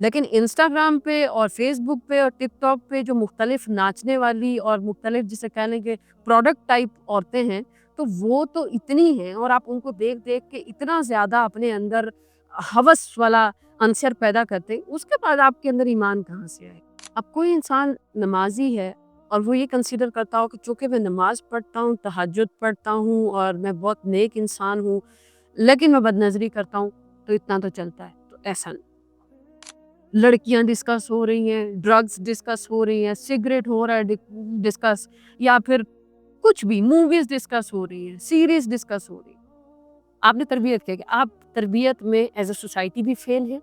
لیکن انسٹاگرام پہ اور فیس بک پہ اور ٹک ٹاک پہ جو مختلف ناچنے والی اور مختلف جسے کہہ لیں کہ پروڈکٹ ٹائپ عورتیں ہیں، تو وہ تو اتنی ہیں، اور آپ ان کو دیکھ دیکھ کے اتنا زیادہ اپنے اندر ہوس والا عنصر پیدا کرتے ہیں، اس کے بعد آپ کے اندر ایمان کہاں سے آئے؟ اب کوئی انسان نمازی ہے اور وہ یہ کنسیڈر کرتا ہو کہ چونکہ میں نماز پڑھتا ہوں، تہجد پڑھتا ہوں اور میں بہت نیک انسان ہوں، لیکن میں بدنظری کرتا ہوں تو اتنا تو چلتا ہے، تو ایسا نہیں۔ لڑکیاں ڈسکس ہو رہی ہیں، ڈرگز ڈسکس ہو رہی ہیں، سگریٹ ہو رہا ہے ڈسکس، یا پھر کچھ بھی موویز ڈسکس ہو رہی ہیں، سیریز ڈسکس ہو رہی ہیں۔ آپ نے تربیت کیا کہ آپ تربیت میں ایز اے سوسائٹی بھی فیل ہیں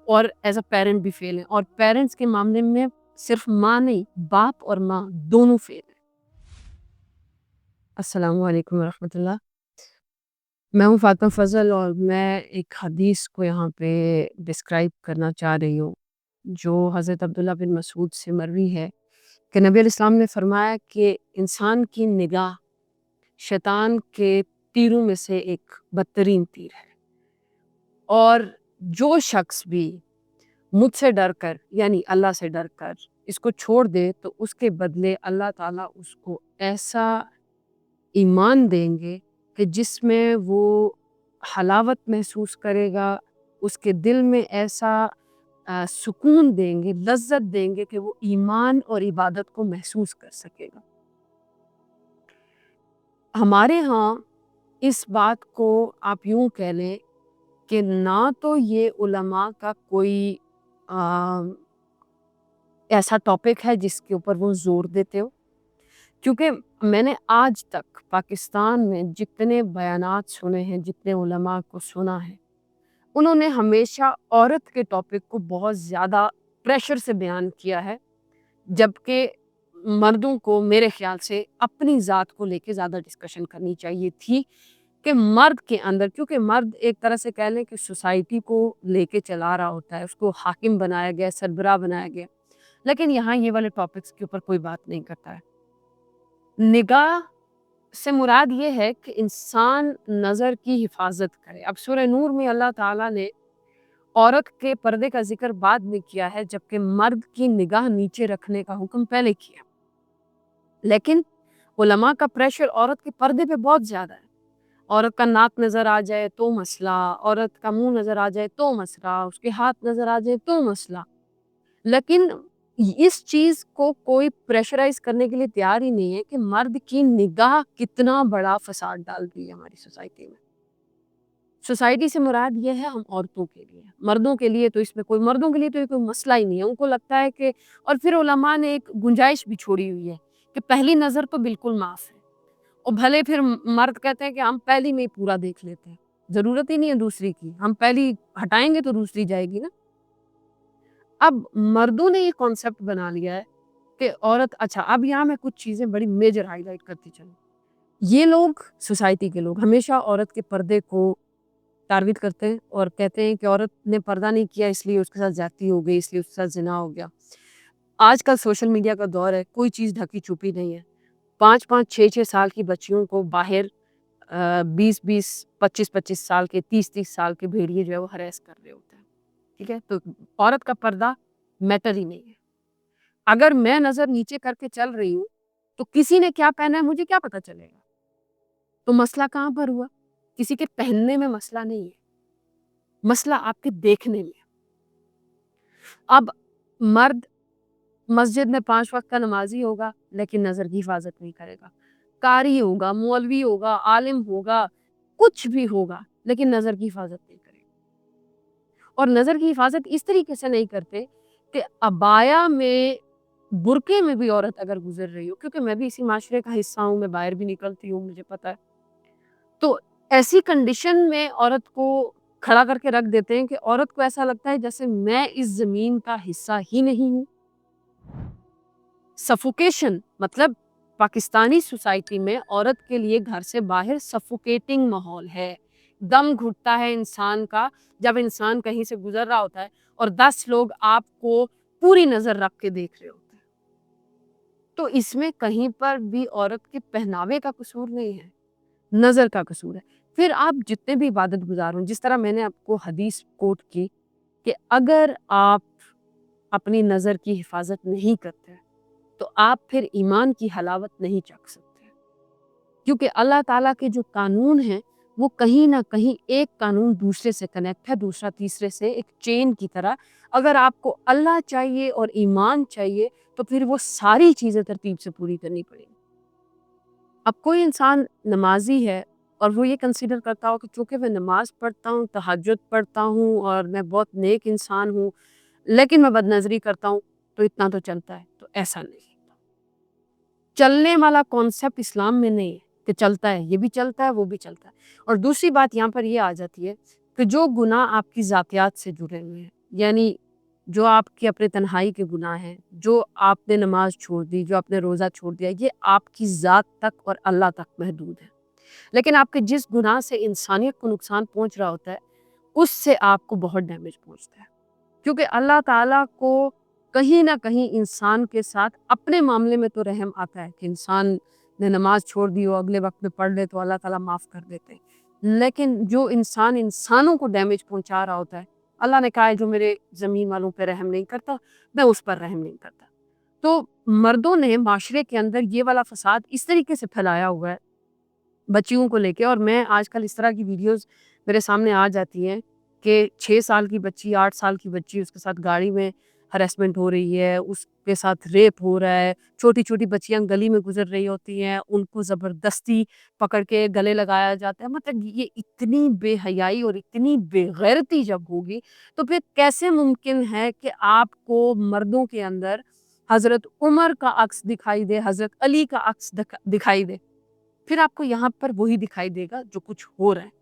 اور ایز اے پیرنٹ بھی فیل ہیں، اور پیرنٹس کے معاملے میں صرف ماں نہیں، باپ اور ماں دونوں فیل ہیں۔ السلام علیکم ورحمۃ اللہ۔ میں ہوں فاطمہ فضل، اور میں ایک حدیث کو یہاں پہ ڈسکرائب کرنا چاہ رہی ہوں جو حضرت عبداللہ بن مسعود سے مروی ہے کہ نبی علیہ السلام نے فرمایا کہ انسان کی نگاہ شیطان کے تیروں میں سے ایک بدترین تیر ہے، اور جو شخص بھی مجھ سے ڈر کر یعنی اللہ سے ڈر کر اس کو چھوڑ دے تو اس کے بدلے اللہ تعالیٰ اس کو ایسا ایمان دیں گے کہ جس میں وہ حلاوت محسوس کرے گا، اس کے دل میں ایسا سکون دیں گے، لذت دیں گے کہ وہ ایمان اور عبادت کو محسوس کر سکے گا۔ ہمارے ہاں اس بات کو آپ یوں کہہ لیں کہ نہ تو یہ علماء کا کوئی ایسا ٹاپک ہے جس کے اوپر وہ زور دیتے ہو، کیونکہ میں نے آج تک پاکستان میں جتنے بیانات سنے ہیں، جتنے علماء کو سنا ہے، انہوں نے ہمیشہ عورت کے ٹاپک کو بہت زیادہ پریشر سے بیان کیا ہے، جبکہ مردوں کو میرے خیال سے اپنی ذات کو لے کے زیادہ ڈسکشن کرنی چاہیے تھی کہ مرد کے اندر، کیونکہ مرد ایک طرح سے کہہ لیں کہ سوسائٹی کو لے کے چلا رہا ہوتا ہے، اس کو حاکم بنایا گیا، سربراہ بنایا گیا، لیکن یہاں یہ والے ٹاپکس کے اوپر کوئی بات نہیں کرتا ہے۔ نگاہ سے مراد یہ ہے کہ انسان نظر کی حفاظت کرے۔ اب سورہ نور میں اللہ تعالیٰ نے عورت کے پردے کا ذکر بعد میں کیا ہے، جبکہ مرد کی نگاہ نیچے رکھنے کا حکم پہلے کیا، لیکن علماء کا پریشر عورت کے پردے پہ بہت زیادہ ہے۔ عورت کا ناک نظر آ جائے تو مسئلہ، عورت کا منہ نظر آ جائے تو مسئلہ، اس کے ہاتھ نظر آ جائے تو مسئلہ، لیکن اس چیز کو کوئی پریشرائز کرنے کے لیے تیار ہی نہیں ہے کہ مرد کی نگاہ کتنا بڑا فساد ڈال رہی ہے ہماری سوسائٹی میں۔ سوسائٹی سے مراد یہ ہے ہم عورتوں کے لیے، مردوں کے لیے تو اس میں مردوں کے لیے تو یہ کوئی مسئلہ ہی نہیں ہے۔ ان کو لگتا ہے کہ، اور پھر علماء نے ایک گنجائش بھی چھوڑی ہوئی ہے کہ پہلی نظر تو بالکل معاف ہے، اور بھلے پھر مرد کہتے ہیں کہ ہم پہلی میں ہی پورا دیکھ لیتے ہیں، ضرورت ہی نہیں ہے دوسری کی، ہم پہلی ہٹائیں گے تو دوسری جائے گی نا۔ اب مردوں نے یہ کانسیپٹ بنا لیا ہے کہ عورت، اچھا اب یہاں میں کچھ چیزیں بڑی میجر ہائی لائٹ کرتی چلوں۔ یہ لوگ، سوسائٹی کے لوگ، ہمیشہ عورت کے پردے کو ٹارگٹ کرتے ہیں اور کہتے ہیں کہ عورت نے پردہ نہیں کیا اس لیے اس کے ساتھ زیادتی ہو گئی، اس لیے اس کے ساتھ زنا ہو گیا۔ آج کل سوشل میڈیا کا دور ہے، کوئی چیز ڈھکی چھپی نہیں ہے۔ 5-5 6-6 سال کی بچیوں کو باہر 20-20 25-25 سال کے 30-30 سال کے بھیڑیے جو ہے وہ ہراس کر رہے ہوتے ہیں، ٹھیک ہے؟ تو عورت کا پردہ میٹر ہی نہیں ہے۔ اگر میں نظر نیچے کر کے چل رہی ہوں تو کسی نے کیا پہنا ہے مجھے کیا پتا چلے گا؟ تو مسئلہ کہاں پر ہوا؟ کسی کے پہننے میں مسئلہ نہیں ہے، مسئلہ آپ کے دیکھنے میں۔ اب مرد مسجد میں 5 وقت کا نمازی ہوگا لیکن نظر کی حفاظت نہیں کرے گا، قاری ہوگا، مولوی ہوگا، عالم ہوگا، کچھ بھی ہوگا، لیکن نظر کی حفاظت نہیں کرے گا۔ اور نظر کی حفاظت اس طریقے سے نہیں کرتے کہ عبایا میں، برقعے میں بھی عورت اگر گزر رہی ہو، کیونکہ میں بھی اسی معاشرے کا حصہ ہوں، میں باہر بھی نکلتی ہوں، مجھے پتا ہے، تو ایسی کنڈیشن میں عورت کو کھڑا کر کے رکھ دیتے ہیں کہ عورت کو ایسا لگتا ہے جیسے میں اس زمین کا حصہ ہی نہیں ہوں۔ سفوکیشن، مطلب پاکستانی سوسائٹی میں عورت کے لیے گھر سے باہر سفوکیٹنگ ماحول ہے، دم گھٹتا ہے انسان کا جب انسان کہیں سے گزر رہا ہوتا ہے اور 10 لوگ آپ کو پوری نظر رکھ کے دیکھ رہے ہوتے ہیں۔ تو اس میں کہیں پر بھی عورت کے پہناوے کا قصور نہیں ہے، نظر کا قصور ہے۔ پھر آپ جتنے بھی عبادت گزار ہوں، جس طرح میں نے آپ کو حدیث کوٹ کی کہ اگر آپ اپنی نظر کی حفاظت نہیں کرتے تو آپ پھر ایمان کی حلاوت نہیں چکھ سکتے، کیونکہ اللہ تعالیٰ کے جو قانون ہیں وہ کہیں نہ کہیں ایک قانون دوسرے سے کنیکٹ ہے، دوسرا تیسرے سے، ایک چین کی طرح۔ اگر آپ کو اللہ چاہیے اور ایمان چاہیے تو پھر وہ ساری چیزیں ترتیب سے پوری کرنی پڑیں گی۔ اب کوئی انسان نمازی ہے اور وہ یہ کنسیڈر کرتا ہو کہ چونکہ میں نماز پڑھتا ہوں، تہجد پڑھتا ہوں اور میں بہت نیک انسان ہوں، لیکن میں بد نظری کرتا ہوں تو اتنا تو چلتا ہے، تو ایسا نہیں۔ چلنے والا کانسیپٹ اسلام میں نہیں ہے کہ چلتا ہے، یہ بھی چلتا ہے وہ بھی چلتا ہے۔ اور دوسری بات یہاں پر یہ آ جاتی ہے کہ جو گناہ آپ کی ذاتیات سے جڑے ہوئے ہیں، یعنی جو آپ کی اپنے تنہائی کے گناہ ہیں، جو آپ نے نماز چھوڑ دی، جو آپ نے روزہ چھوڑ دیا، یہ آپ کی ذات تک اور اللہ تک محدود ہے۔ لیکن آپ کے جس گناہ سے انسانیت کو نقصان پہنچ رہا ہوتا ہے اس سے آپ کو بہت ڈیمیج پہنچتا ہے، کیونکہ اللہ تعالیٰ کو کہیں نہ کہیں انسان کے ساتھ اپنے معاملے میں تو رحم آتا ہے کہ انسان نے نماز چھوڑ دی ہو، اگلے وقت میں پڑھ لے تو اللہ تعالیٰ معاف کر دیتے ہیں، لیکن جو انسان انسانوں کو ڈیمیج پہنچا رہا ہوتا ہے، اللہ نے کہا ہے جو میرے زمین والوں پہ رحم نہیں کرتا میں اس پر رحم نہیں کرتا۔ تو مردوں نے معاشرے کے اندر یہ والا فساد اس طریقے سے پھیلایا ہوا ہے بچیوں کو لے کے، اور میں آج کل اس طرح کی ویڈیوز میرے سامنے آ جاتی ہیں کہ 6 سال کی بچی، 8 سال کی بچی، اس کے ساتھ گاڑی میں ہراسمنٹ ہو رہی ہے، اس کے ساتھ ریپ ہو رہا ہے، چھوٹی چھوٹی بچیاں گلی میں گزر رہی ہوتی ہیں، ان کو زبردستی پکڑ کے گلے لگایا جاتا ہے۔ مطلب یہ اتنی بے حیائی اور اتنی بے غیرتی جب ہوگی تو پھر کیسے ممکن ہے کہ آپ کو مردوں کے اندر حضرت عمر کا عکس دکھائی دے، حضرت علی کا عکس دکھائی دے؟ پھر آپ کو یہاں پر وہی دکھائی دے گا جو کچھ ہو رہا ہے۔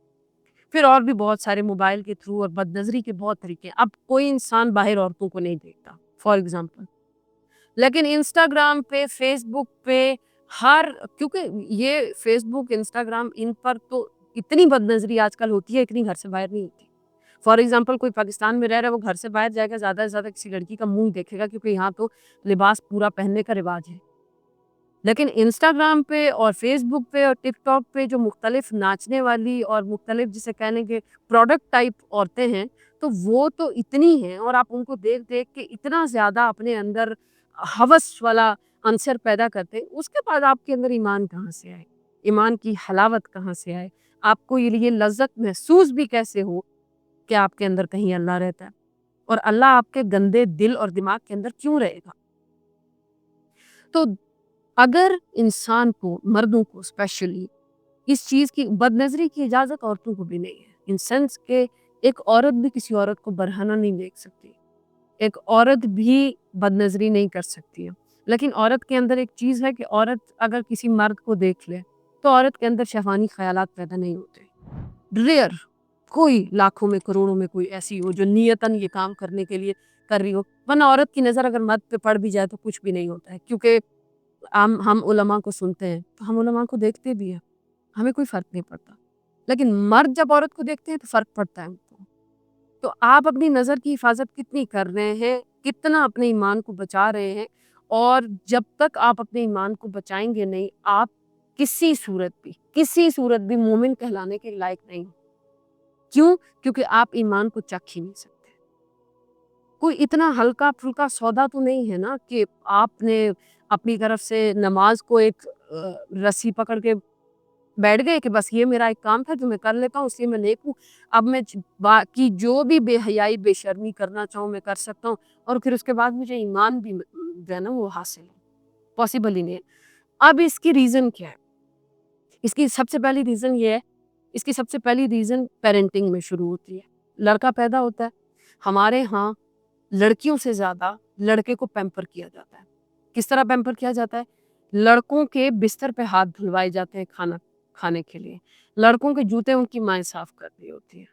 پھر اور بھی بہت سارے موبائل کے تھرو اور بد نظری کے بہت طریقے ہیں۔ اب کوئی انسان باہر عورتوں کو نہیں دیکھتا فار ایگزامپل، لیکن انسٹاگرام پہ، فیس بک پہ، کیونکہ یہ فیس بک، انسٹاگرام، ان پر تو اتنی بد نظری آج کل ہوتی ہے، اتنی گھر سے باہر نہیں ہوتی۔ فار ایگزامپل کوئی پاکستان میں رہ رہا ہے، وہ گھر سے باہر جائے گا زیادہ سے زیادہ کسی لڑکی کا منہ دیکھے گا، کیونکہ یہاں تو لباس پورا پہننے کا رواج ہے۔ لیکن انسٹاگرام پہ اور فیس بک پہ اور ٹک ٹاک پہ جو مختلف ناچنے والی اور مختلف جسے کہنے کے پروڈکٹ ٹائپ عورتیں ہیں، تو وہ تو اتنی ہیں، اور آپ ان کو دیکھ دیکھ کے اتنا زیادہ اپنے اندر ہوس والا عنصر پیدا کرتے ہیں، اس کے بعد آپ کے اندر ایمان کہاں سے آئے، ایمان کی حلاوت کہاں سے آئے، آپ کو یہ لذت محسوس بھی کیسے ہو کہ آپ کے اندر کہیں اللہ رہتا ہے، اور اللہ آپ کے گندے دل اور دماغ کے اندر کیوں رہے گا؟ تو اگر انسان کو، مردوں کو اسپیشلی، اس چیز کی بد نظری کی اجازت عورتوں کو بھی نہیں ہے، ان سینس کہ ایک عورت بھی کسی عورت کو برہنہ نہیں دیکھ سکتی، ایک عورت بھی بد نظری نہیں کر سکتی ہے، لیکن عورت کے اندر ایک چیز ہے کہ عورت اگر کسی مرد کو دیکھ لے تو عورت کے اندر شہوانی خیالات پیدا نہیں ہوتے، ریئر، کوئی لاکھوں میں کروڑوں میں کوئی ایسی ہو جو نیتاً یہ کام کرنے کے لیے کر رہی ہو، ورنہ عورت کی نظر اگر مرد پہ پڑ بھی جائے تو کچھ بھی نہیں ہوتا ہے، کیونکہ ہم علماء کو سنتے ہیں تو ہم علماء کو دیکھتے بھی ہیں، ہمیں کوئی فرق نہیں پڑتا، لیکن مرد جب عورت کو دیکھتے ہیں تو فرق پڑتا ہے ان کو۔ تو آپ اپنی نظر کی حفاظت کتنی کر رہے ہیں، کتنا اپنے ایمان کو بچا رہے ہیں، اور جب تک آپ اپنے ایمان کو بچائیں گے نہیں، آپ کسی صورت بھی مومن کہلانے کے لائق نہیں۔ کیوں؟ کیونکہ آپ ایمان کو چکھ ہی نہیں سکتے۔ کوئی اتنا ہلکا پھلکا سودا تو نہیں ہے نا کہ آپ نے اپنی طرف سے نماز کو ایک رسی پکڑ کے بیٹھ گئے کہ بس یہ میرا ایک کام تھا جو میں کر لیتا ہوں، اس لیے میں نیک ہوں، اب میں باقی جو بھی بے حیائی، بے شرمی کرنا چاہوں میں کر سکتا ہوں، اور پھر اس کے بعد مجھے ایمان بھی جو ہے نا وہ حاصل ہے، پاسبل ہی نہیں ہے۔ اب اس کی ریزن کیا ہے؟ اس کی سب سے پہلی ریزن یہ ہے، اس کی سب سے پہلی ریزن پیرنٹنگ میں شروع ہوتی ہے۔ لڑکا پیدا ہوتا ہے، ہمارے ہاں لڑکیوں سے زیادہ لڑکے کو پیمپر کیا جاتا ہے۔ کس طرح پیمپر کیا جاتا ہے؟ لڑکوں کے بستر پہ ہاتھ دھلوائے جاتے ہیں کھانا کھانے کے لیے، لڑکوں کے جوتے ان کی مائیں صاف کر رہی ہوتی ہیں۔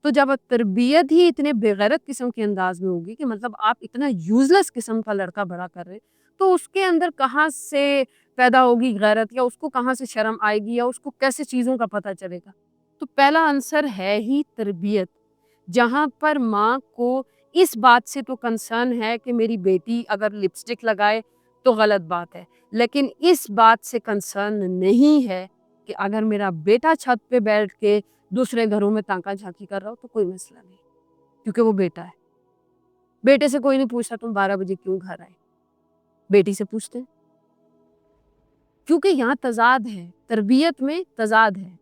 تو جب تربیت ہی اتنے بے غیرت قسم کے انداز میں ہوگی کہ مطلب آپ اتنا یوزلیس قسم کا لڑکا بڑا کر رہے ہیں، تو اس کے اندر کہاں سے پیدا ہوگی غیرت، یا اس کو کہاں سے شرم آئے گی، یا اس کو کیسے چیزوں کا پتہ چلے گا؟ تو پہلا عنصر ہے ہی تربیت، جہاں پر ماں کو اس بات سے تو کنسرن ہے کہ میری بیٹی اگر لپسٹک لگائے تو غلط بات ہے، لیکن اس بات سے کنسرن نہیں ہے کہ اگر میرا بیٹا چھت پہ بیٹھ کے دوسرے گھروں میں تانکا جھانکی کر رہا ہو تو کوئی مسئلہ نہیں، کیونکہ وہ بیٹا ہے۔ بیٹے سے کوئی نہیں پوچھتا تم 12 بجے کیوں گھر آئے، بیٹی سے پوچھتے ہیں، کیونکہ یہاں تضاد ہے، تربیت میں تضاد ہے۔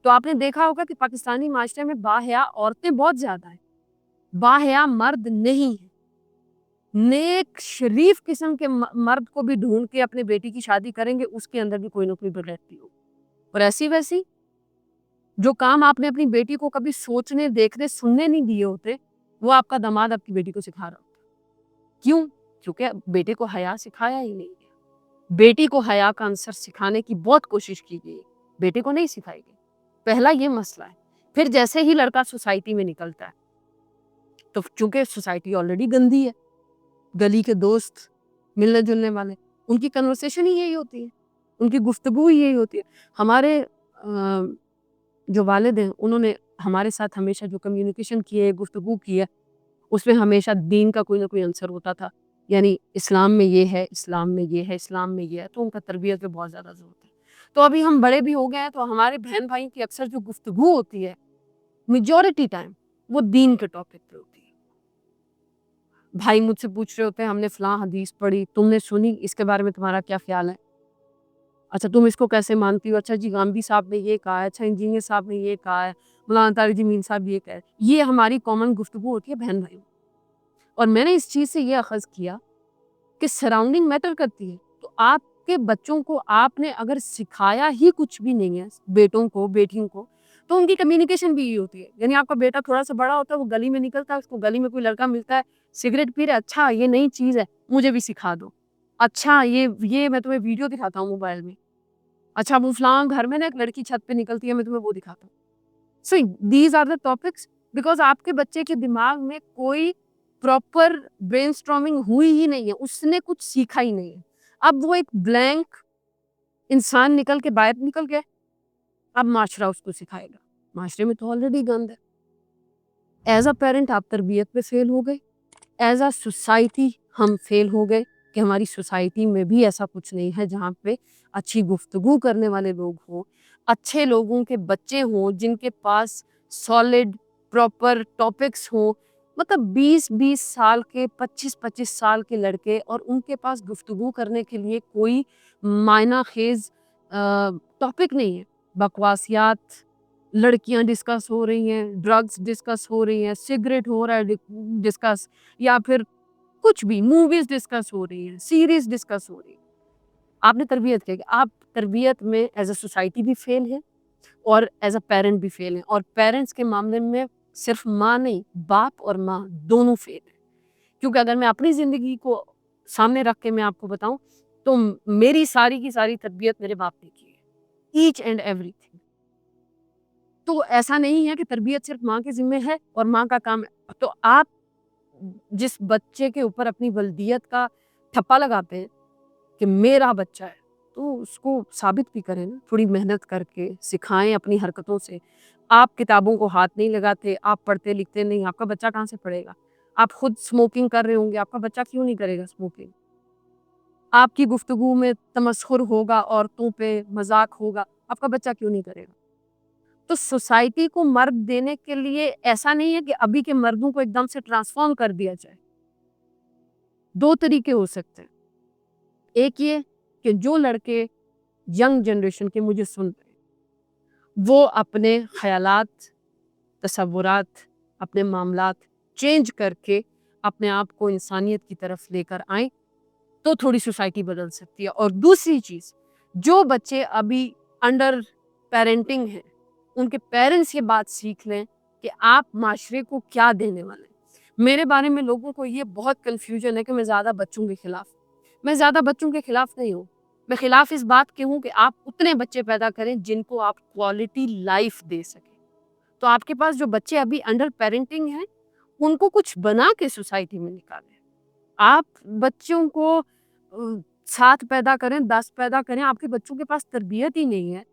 تو آپ نے دیکھا ہوگا کہ پاکستانی معاشرے میں باحیا عورتیں بہت زیادہ ہیں، باحیا مرد نہیں ہیں۔ نیک شریف قسم کے مرد کو بھی ڈھونڈ کے اپنے بیٹی کی شادی کریں گے، اس کے اندر بھی کوئی نہ کوئی بغیرتی ہو، اور ایسی ویسی جو کام آپ نے اپنی بیٹی کو کبھی سوچنے، دیکھنے، سننے نہیں دیے ہوتے، وہ آپ کا داماد آپ کی بیٹی کو سکھا رہا ہوتا۔ کیوں؟ کیونکہ بیٹے کو حیا سکھایا ہی نہیں ہے۔ بیٹی کو حیا کا عنصر سکھانے کی بہت کوشش کی گئی، بیٹے کو نہیں سکھائی گئی۔ پہلا یہ مسئلہ ہے۔ پھر جیسے ہی لڑکا سوسائٹی میں نکلتا ہے تو چونکہ سوسائٹی آلریڈی گندی ہے، گلی کے دوست ملنے جلنے والے ان کی کنورسیشن ہی یہی ہوتی ہے، ان کی گفتگو ہی یہی ہوتی ہے۔ ہمارے جو والد ہیں انہوں نے ہمارے ساتھ ہمیشہ جو کمیونیکیشن کی ہے، گفتگو کی ہے، اس میں ہمیشہ دین کا کوئی نہ کوئی عنصر ہوتا تھا، یعنی اسلام میں یہ ہے، اسلام میں یہ ہے، اسلام میں یہ ہے، تو ان کا تربیت پہ بہت زیادہ زور تھا۔ تو ابھی ہم بڑے بھی ہو گئے ہیں تو ہمارے بہن بھائی کی اکثر جو گفتگو ہوتی ہے میجورٹی ٹائم وہ دین کے ٹاپک پہ ہوتی ہے۔ بھائی مجھ سے پوچھ رہے ہوتے ہیں ہم نے فلاں حدیث پڑھی، تم نے سنی، اس کے بارے میں تمہارا کیا خیال ہے؟ اچھا تم اس کو کیسے مانتی ہو؟ اچھا جی غامدی صاحب نے یہ کہا ہے، اچھا انجینئر صاحب نے یہ کہا ہے، مولانا طارق جمیل صاحب یہ کہا ہے۔ یہ ہماری کامن گفتگو ہوتی ہے بہن بھائیوں۔ اور میں نے اس چیز سے یہ اخذ کیا کہ سراؤنڈنگ میٹر کرتی ہے۔ تو آپ کے بچوں کو آپ نے اگر سکھایا ہی کچھ بھی نہیں ہے، بیٹوں کو بیٹیوں کو، تو ان کی کمیونیکیشن بھی یہ ہوتی ہے۔ یعنی آپ کا بیٹا تھوڑا سا بڑا ہوتا ہے، وہ گلی میں نکلتا ہے، اس کو گلی میں کوئی لڑکا ملتا ہے، سگریٹ پی رہا ہے، اچھا یہ نئی چیز ہے، مجھے بھی سکھا دو، اچھا یہ میں تمہیں ویڈیو دکھاتا ہوں موبائل میں، اچھا وہ فلاں گھر میں نا ایک لڑکی چھت پہ نکلتی ہے، میں تمہیں وہ دکھاتا ہوں۔ So these are the topics, because آپ کے بچے کے دماغ میں کوئی پراپر برین اسٹارمنگ ہوئی ہی نہیں ہے، اس نے کچھ سیکھا ہی نہیں ہے۔ اب وہ ایک بلینک انسان نکل کے باہر نکل گیا، اب معاشرہ اس کو سکھائے گا۔ معاشرے میں تو آلریڈی گند ہے۔ ایز اے پیرنٹ آپ تربیت پہ فیل ہو گئے، ایز اے سوسائٹی ہم فیل ہو گئے کہ ہماری سوسائٹی میں بھی ایسا کچھ نہیں ہے جہاں پہ اچھی گفتگو کرنے والے لوگ ہوں، اچھے لوگوں کے بچے ہوں جن کے پاس سالڈ پراپر ٹاپکس ہوں۔ مطلب 20 سال کے 25 سال کے لڑکے اور ان کے پاس گفتگو کرنے کے لیے کوئی معنی خیز ٹاپک نہیں ہے۔ بکواسیات، لڑکیاں ڈسکس ہو رہی ہیں، ڈرگس ڈسکس ہو رہی ہیں، سگریٹ ہو رہا ہے ڈسکس، یا پھر کچھ بھی موویز ڈسکس ہو رہی ہیں، سیریز ڈسکس ہو رہی ہیں۔ آپ نے تربیت کیا کہ آپ تربیت میں ایز اے سوسائٹی بھی فیل ہیں اور ایز اے پیرنٹ بھی فیل ہیں، اور پیرنٹس کے معاملے میں صرف ماں نہیں، باپ اور ماں دونوں فیل ہیں۔ کیونکہ اگر میں اپنی زندگی کو سامنے رکھ کے میں آپ کو بتاؤں تو میری ساری کی ساری تربیت میرے باپ نے کی ہے، ایچ اینڈ ایوری تھنگ۔ تو ایسا نہیں ہے کہ تربیت صرف ماں کے ذمہ ہے اور ماں کا کام ہے۔ تو آپ جس بچے کے اوپر اپنی ولدیت کا ٹھپا لگاتے ہیں کہ میرا بچہ ہے، تو اس کو ثابت بھی کریں نا، تھوڑی محنت کر کے سکھائیں اپنی حرکتوں سے۔ آپ کتابوں کو ہاتھ نہیں لگاتے، آپ پڑھتے لکھتے نہیں، آپ کا بچہ کہاں سے پڑھے گا؟ آپ خود سموکنگ کر رہے ہوں گے، آپ کا بچہ کیوں نہیں کرے گا سموکنگ؟ آپ کی گفتگو میں تمسخر ہوگا، عورتوں پہ مذاق ہوگا، آپ کا بچہ کیوں نہیں کرے گا؟ تو سوسائٹی کو مرد دینے کے لیے ایسا نہیں ہے کہ ابھی کے مردوں کو ایک دم سے ٹرانسفارم کر دیا جائے۔ دو طریقے ہو سکتے ہیں۔ ایک یہ کہ جو لڑکے ینگ جنریشن کے مجھے سن رہے ہیں، وہ اپنے خیالات، تصورات، اپنے معاملات چینج کر کے اپنے آپ کو انسانیت کی طرف لے کر آئیں تو تھوڑی سوسائٹی بدل سکتی ہے۔ اور دوسری چیز، جو بچے ابھی انڈر پیرنٹنگ ہیں، ان کے پیرنٹس یہ بات سیکھ لیں کہ آپ معاشرے کو کیا دینے والے ہیں۔ میرے بارے میں لوگوں کو یہ بہت کنفیوژن ہے کہ میں زیادہ بچوں کے خلاف، میں زیادہ بچوں کے خلاف نہیں ہوں۔ میں خلاف اس بات کے ہوں کہ آپ اتنے بچے پیدا کریں جن کو آپ کوالٹی لائف دے سکیں۔ تو آپ کے پاس جو بچے ابھی انڈر پیرنٹنگ ہیں، ان کو کچھ بنا کے سوسائٹی میں نکالیں۔ آپ بچوں کو 7 پیدا کریں، 10 پیدا کریں، آپ کے بچوں کے پاس تربیت ہی نہیں ہے،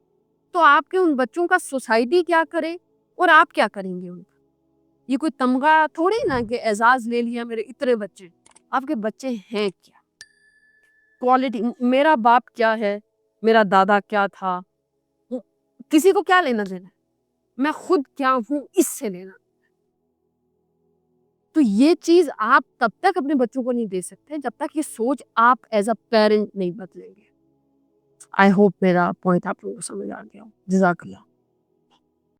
تو آپ کے ان بچوں کا سوسائٹی کیا کرے اور آپ کیا کریں گے ان کا؟ یہ کوئی تمغہ تھوڑی نا کہ اعزاز لے لیا میرے اتنے بچے۔ آپ کے بچے ہیں کیا؟ کوالٹی، میرا باپ کیا ہے، میرا دادا کیا تھا، کسی کو کیا لینا دینا ہے؟ میں خود کیا ہوں اس سے لینا۔ تو یہ چیز آپ تب تک اپنے بچوں کو نہیں دے سکتے جب تک یہ سوچ آپ ایز اے پیرنٹ نہیں بدلیں گے. آئی ہوپ میرا پوائنٹ آپ لوگوں کو سمجھ آ گیا ہو. جزاک اللہ.